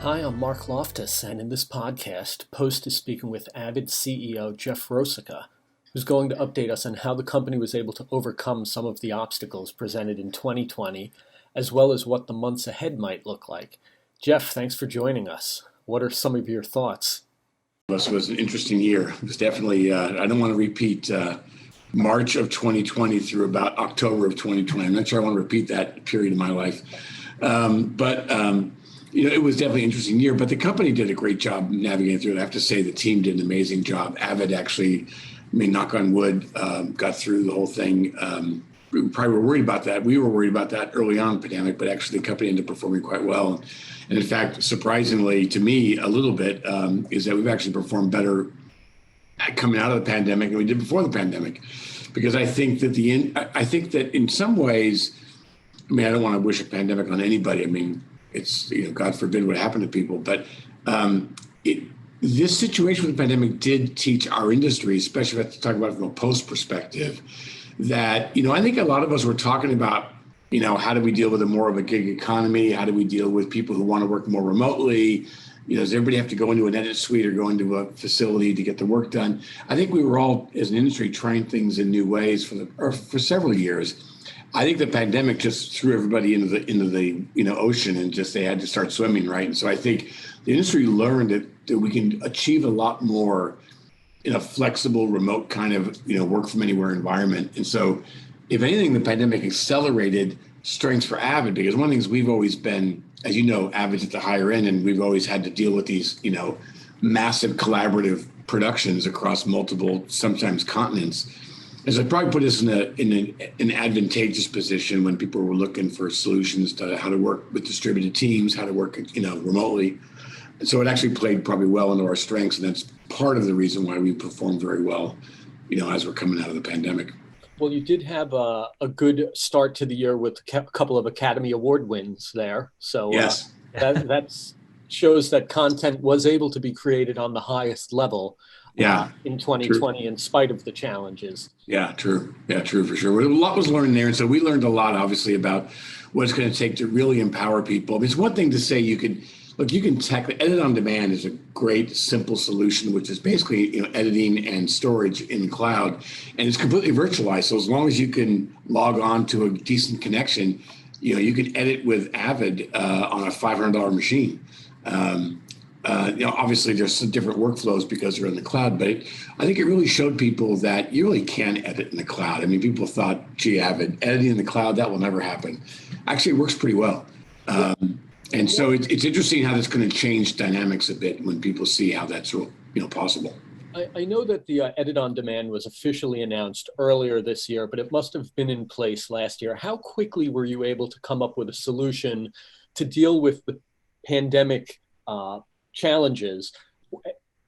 Hi, I'm Marc Loftus, and in this podcast, Post is speaking with Avid CEO Jeff Rosica, who's going to update us on how the company was able to overcome some of the obstacles presented in 2020, as well as what the months ahead might look like. Jeff, thanks for joining us. What are some of your thoughts? It was an interesting year. It was definitely, I don't want to repeat March of 2020 through about October of 2020. I'm not sure I want to repeat that period of my life. It was definitely an interesting year, but the company did a great job navigating through it. I have to say the team did an amazing job. Avid actually, knock on wood, got through the whole thing. We probably were worried about that. We were worried about that early on in the pandemic, but actually the company ended up performing quite well. And in fact, surprisingly to me a little bit, is that we've actually performed better coming out of the pandemic than we did before the pandemic. Because I think that in some ways, I don't want to wish a pandemic on anybody. It's, God forbid what happened to people, but this situation with the pandemic did teach our industry, especially if I have to talk about it from a post perspective, that, I think a lot of us were talking about, how do we deal with more of a gig economy? How do we deal with people who want to work more remotely? Does everybody have to go into an edit suite or go into a facility to get the work done? I think we were all, as an industry, trying things in new ways for several years. I think the pandemic just threw everybody into the ocean and just they had to start swimming, right? And so I think the industry learned that we can achieve a lot more in a flexible, remote kind of work from anywhere environment. And so, if anything, the pandemic accelerated strengths for Avid, because one of the things we've always been, as you know, Avid's at the higher end, and we've always had to deal with these massive collaborative productions across multiple, sometimes continents. As it probably put us in an advantageous position when people were looking for solutions to how to work with distributed teams, how to work, remotely. And so it actually played probably well into our strengths, and that's part of the reason why we performed very well, as we're coming out of the pandemic. Well, you did have a good start to the year with a couple of Academy Award wins there. So yes. that shows that content was able to be created on the highest level. In 2020, true. In spite of the challenges. Yeah, true. Yeah, true, for sure. A lot was learned there. And so we learned a lot, obviously, about what it's going to take to really empower people. It's one thing to say you can edit on demand is a great, simple solution, which is basically, editing and storage in the cloud. And it's completely virtualized. So as long as you can log on to a decent connection, you can edit with Avid on a $500 machine. Obviously there's some different workflows because they're in the cloud, but I think it really showed people that you really can edit in the cloud. People thought, gee, Avid, editing in the cloud, that will never happen. Actually, it works pretty well. And so it's interesting how that's going to change dynamics a bit when people see how that's possible. I know that the Edit on Demand was officially announced earlier this year, but it must have been in place last year. How quickly were you able to come up with a solution to deal with the pandemic challenges?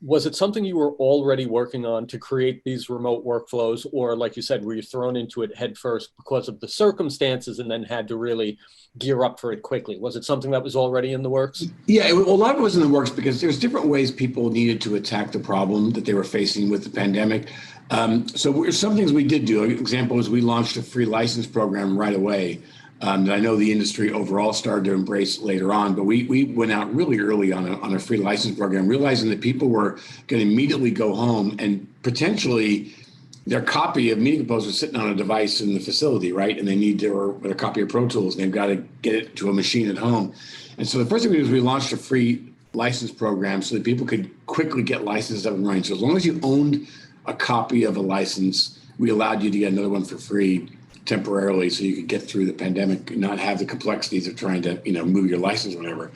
Was it something you were already working on to create these remote workflows, or like you said, were you thrown into it head first because of the circumstances and then had to really gear up for it quickly? Was it something that was already in the works? Yeah, a lot of it was in the works because there's different ways people needed to attack the problem that they were facing with the pandemic. So some things we did do. An example is we launched a free license program right away. That I know the industry overall started to embrace later on, but we went out really early on a free license program, realizing that people were going to immediately go home and potentially their copy of Meeting Compose was sitting on a device in the facility, right? And they need or a copy of Pro Tools, and they've got to get it to a machine at home. And so the first thing we did was we launched a free license program so that people could quickly get licenses up and running. So as long as you owned a copy of a license, we allowed you to get another one for free temporarily, so you could get through the pandemic and not have the complexities of trying to, move your license or whatever.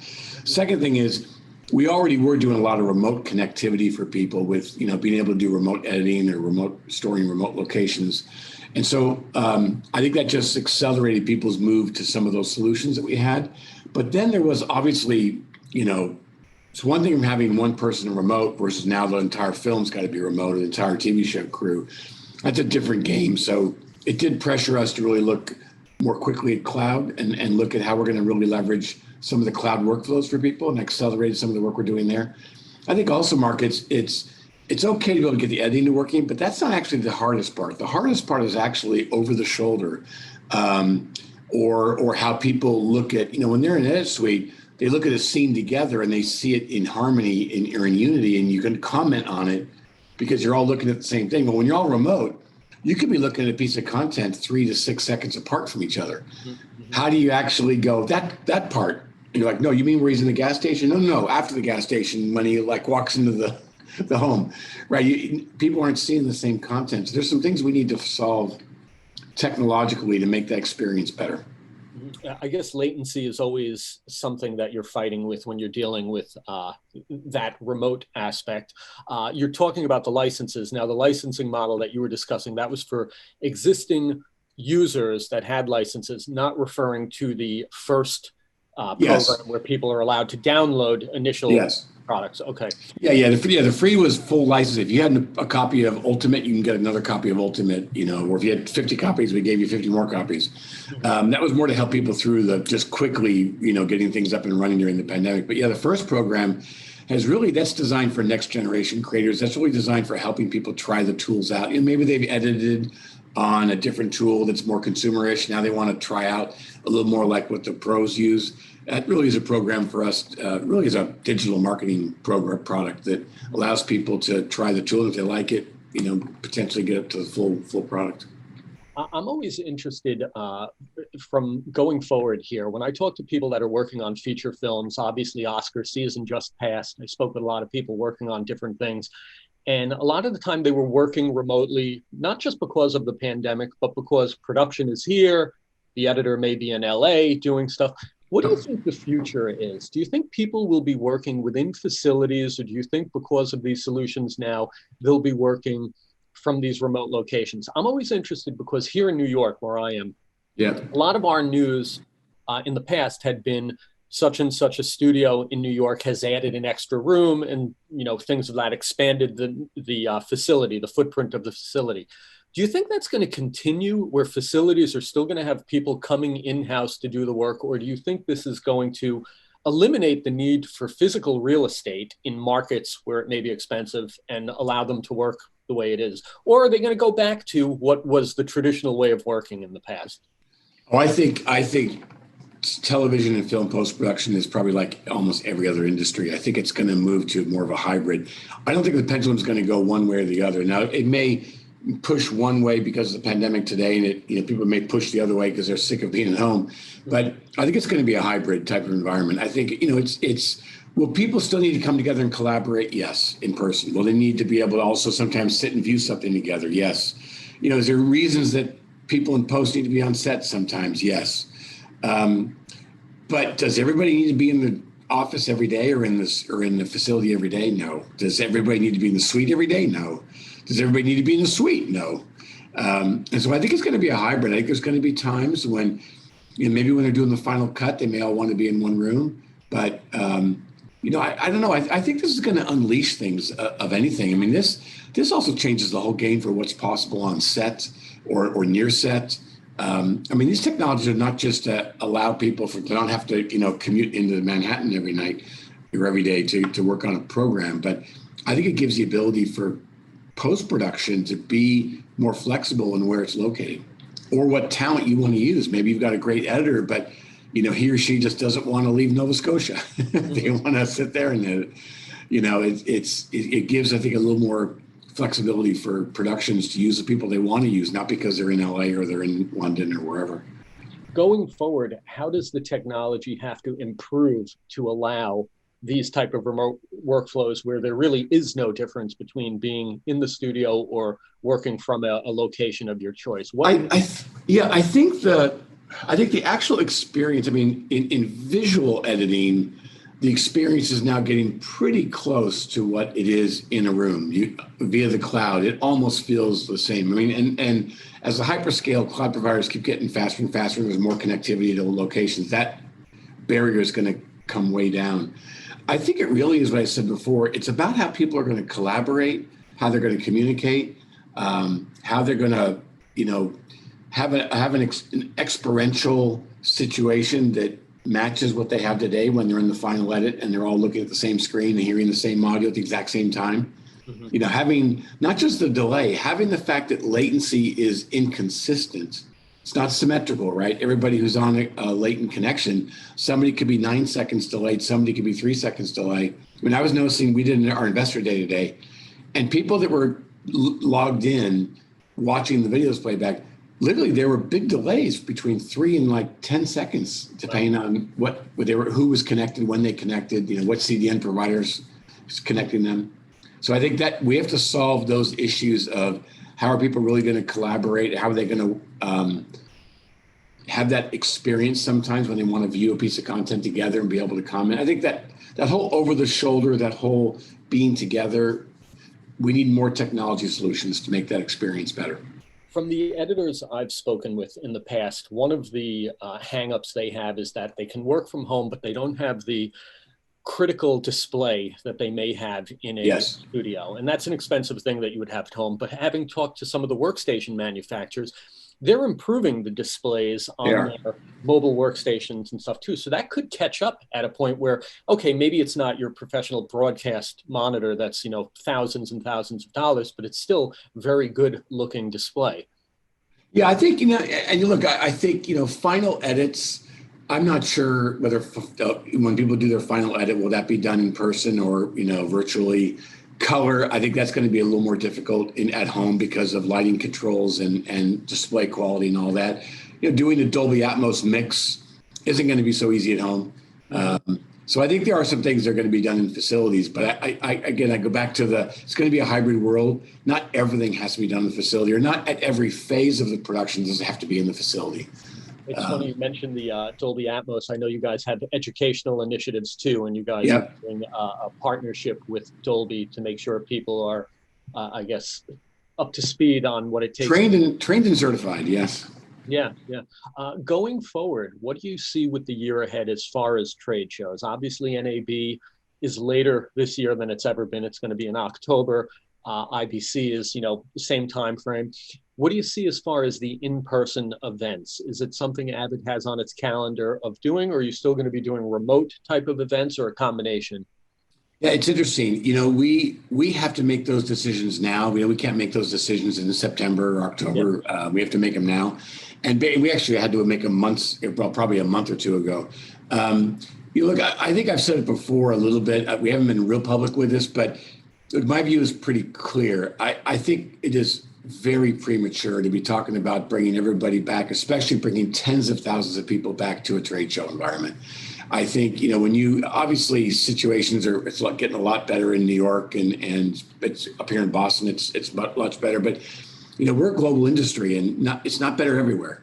Second thing is we already were doing a lot of remote connectivity for people with, being able to do remote editing or remote storing remote locations. And so I think that just accelerated people's move to some of those solutions that we had. But then there was obviously, it's one thing from having one person remote versus now the entire film's got to be remote, or the entire TV show crew. That's a different game. So it did pressure us to really look more quickly at cloud and look at how we're going to really leverage some of the cloud workflows for people and accelerated some of the work we're doing there. I think also, Mark, it's okay to be able to get the editing to working, but that's not actually the hardest part. The hardest part is actually over the shoulder, or how people look at, when they're in Edit Suite, they look at a scene together and they see it in harmony or in unity, and you can comment on it because you're all looking at the same thing. But when you're all remote, you could be looking at a piece of content 3 to 6 seconds apart from each other. Mm-hmm. How do you actually go that part? And you're like, no, you mean where he's in the gas station? No, after the gas station when he like walks into the home, right? People aren't seeing the same content. So there's some things we need to solve technologically to make that experience better. I guess latency is always something that you're fighting with when you're dealing with that remote aspect. You're talking about the licenses. Now, the licensing model that you were discussing, that was for existing users that had licenses, not referring to the first program where people are allowed to download initial products. Okay. Yeah. The free was full license. If you had a copy of Ultimate, you can get another copy of Ultimate, or if you had 50 copies, we gave you 50 more copies. That was more to help people through just quickly, getting things up and running during the pandemic. But yeah, the first program that's designed for next generation creators. That's really designed for helping people try the tools out. Maybe they've edited on a different tool that's more consumerish. Now they want to try out a little more like what the pros use. That really is a program for us, really is a digital marketing program product that allows people to try the tool. If they like it, potentially get up to the full product. I'm always interested from going forward here. When I talk to people that are working on feature films, obviously Oscar season just passed. I spoke with a lot of people working on different things. And a lot of the time they were working remotely, not just because of the pandemic, but because production is here. The editor may be in LA doing stuff. What do you think the future is? Do you think people will be working within facilities, or do you think because of these solutions now, they'll be working from these remote locations? I'm always interested because here in New York, where I am, a lot of our news in the past had been such and such a studio in New York has added an extra room, and things of that expanded the facility, the footprint of the facility. Do you think that's going to continue, where facilities are still going to have people coming in-house to do the work, or do you think this is going to eliminate the need for physical real estate in markets where it may be expensive and allow them to work the way it is? Or are they going to go back to what was the traditional way of working in the past? Oh, I think television and film post-production is probably like almost every other industry. I think it's going to move to more of a hybrid. I don't think the pendulum is going to go one way or the other. Now, it may push one way because of the pandemic today, and people may push the other way because they're sick of being at home. But I think it's going to be a hybrid type of environment. I think will people still need to come together and collaborate? Yes, in person. Will they need to be able to also sometimes sit and view something together? Yes. Is there reasons that people in post need to be on set sometimes? Yes. But does everybody need to be in the office every day or in the facility every day? No. Does everybody need to be in the suite every day? No. Does everybody need to be in the suite? No. And so I think it's going to be a hybrid. I think there's going to be times when, maybe when they're doing the final cut, they may all want to be in one room. But, I don't know. I think this is going to unleash things of anything. I mean, this also changes the whole game for what's possible on set or near set. These technologies are not just to allow people to not have to, commute into Manhattan every night or every day to work on a program. But I think it gives the ability for post-production to be more flexible in where it's located or what talent you want to use. Maybe you've got a great editor, but he or she just doesn't want to leave Nova Scotia. They want to sit there and edit. It gives, I think, a little more flexibility for productions to use the people they want to use, not because they're in LA or they're in London or wherever. Going forward, how does the technology have to improve to allow these type of remote workflows where there really is no difference between being in the studio or working from a location of your choice? I think the actual experience, in visual editing, the experience is now getting pretty close to what it is in a room via the cloud. It almost feels the same. And as the hyperscale cloud providers keep getting faster and faster, there's more connectivity to locations, that barrier is going to come way down. I think it really is what I said before. It's about how people are going to collaborate, how they're going to communicate, how they're going to, have an experiential situation that matches what they have today when they're in the final edit and they're all looking at the same screen and hearing the same audio at the exact same time. Mm-hmm. Having not just the delay, having the fact that latency is inconsistent It's not symmetrical, right? Everybody who's on a latent connection, somebody could be 9 seconds delayed, somebody could be 3 seconds delayed. When I was noticing, we did our investor day today, and people that were logged in watching the videos playback, literally there were big delays between 3 and like 10 seconds, depending on what they were, who was connected, when they connected, what CDN providers is connecting them. So I think that we have to solve those issues of how are people really going to collaborate? How are they going to have that experience sometimes when they want to view a piece of content together and be able to comment? I think that whole over the shoulder, that whole being together, we need more technology solutions to make that experience better. From the editors I've spoken with in the past, one of the hangups they have is that they can work from home, but they don't have the critical display that they may have in a Yes. studio. And that's an expensive thing that you would have at home. But having talked to some of the workstation manufacturers, they're improving the displays on their mobile workstations and stuff too. So that could catch up at a point where, okay, maybe it's not your professional broadcast monitor that's, thousands and thousands of dollars, but it's still very good looking display. Yeah, I think, and you look, I think, final edits, I'm not sure whether when people do their final edit, will that be done in person or, virtually? Color, I think that's going to be a little more difficult at home because of lighting controls and display quality and all that. Doing a Dolby Atmos mix isn't going to be so easy at home. So I think there are some things that are going to be done in facilities, but I go back to it's going to be a hybrid world. Not everything has to be done in the facility, or not at every phase of the production does it have to be in the facility. It's funny you mentioned the Dolby Atmos. I know you guys have educational initiatives too, and you guys are doing a partnership with Dolby to make sure people are, I guess, up to speed on what it takes. Trained and certified, yes. Yeah. Going forward, what do you see with the year ahead as far as trade shows? Obviously, NAB is later this year than it's ever been. It's going to be in October. IBC is, same time frame. What do you see as far as the in-person events? Is it something Avid has on its calendar of doing, or are you still going to be doing remote type of events, or a combination? Yeah, it's interesting. We have to make those decisions now. We can't make those decisions in September or October. We have to make them now. And we actually had to make them probably a month or two ago. Look, I think I've said it before a little bit. We haven't been real public with this, but my view is pretty clear. I think it is very premature to be talking about bringing everybody back, especially bringing tens of thousands of people back to a trade show environment. I think, when obviously situations it's getting a lot better in New York and it's up here in Boston, it's much better, but we're a global industry and it's not better everywhere.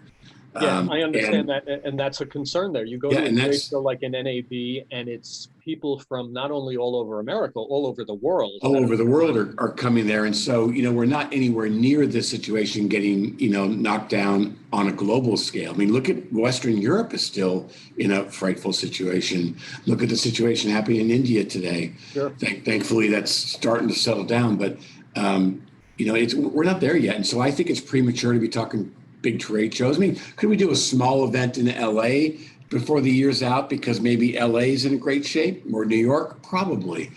Yeah, I understand that, and that's a concern there. You go to a trade show like an NAB, and it's people from not only all over America, all over the world. All over the world are coming there, and so we're not anywhere near this situation getting knocked down on a global scale. I mean, look at Western Europe is still in a frightful situation. Look at the situation happening in India today. Sure. Thankfully, that's starting to settle down, but we're not there yet, and so I think it's premature to be talking big trade shows. I mean, could we do a small event in LA before the year's out because maybe LA is in great shape, or New York? Probably.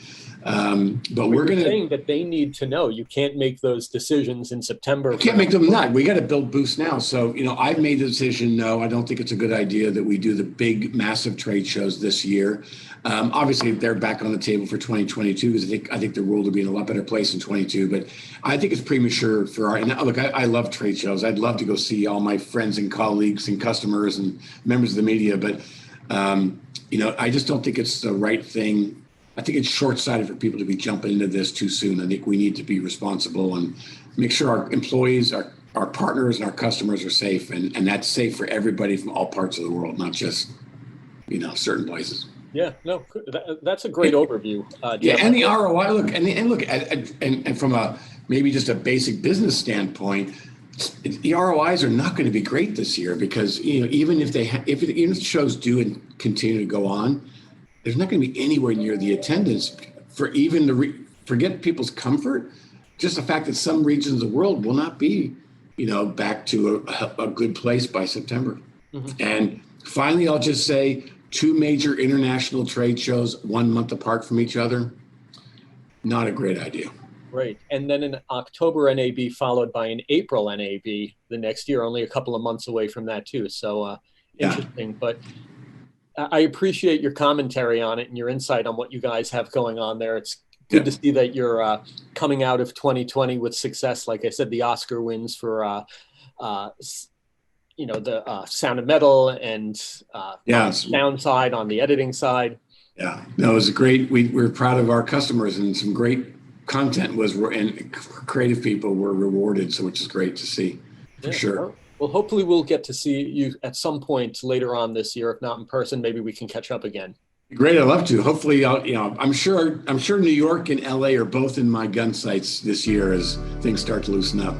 But we're going to saying that they need to know. You can't make those decisions in September. You can't make them not. We got to build booths now. So, I've made the decision. No, I don't think it's a good idea that we do the big, massive trade shows this year. Obviously, they're back on the table for 2022 because I think the world will be in a lot better place in 22. But I think it's premature for and look, I love trade shows. I'd love to go see all my friends and colleagues and customers and members of the media. But, I just don't think it's the right thing. I think it's short-sighted for people to be jumping into this too soon. I think we need to be responsible and make sure our employees, our partners, and our customers are safe, and that's safe for everybody from all parts of the world, not just certain places. Yeah, no, that's a great overview. And the ROI. Look, and from a maybe just a basic business standpoint, the ROIs are not going to be great this year because even if the shows do and continue to go on, there's not going to be anywhere near the attendance for even forget people's comfort. Just the fact that some regions of the world will not be, back to a good place by September. Mm-hmm. And finally, I'll just say 2 major international trade shows 1 month apart from each other. Not a great idea. Great. And then an October NAB followed by an April NAB the next year, only a couple of months away from that too. So Yeah. interesting. But I appreciate your commentary on it and your insight on what you guys have going on there. It's good Yeah. to see that you're coming out of 2020 with success. Like I said, the Oscar wins for uh, the Sound of Metal and on the Yeah. sound side, on the editing side. Yeah. No, it was great. We're proud of our customers, and some great content was, and creative people were rewarded. So, which is great to see for Yeah. sure. Well, hopefully we'll get to see you at some point later on this year. If not in person, maybe we can catch up again. Great. I'd love to. Hopefully, I'm sure New York and LA are both in my gun sights this year as things start to loosen up.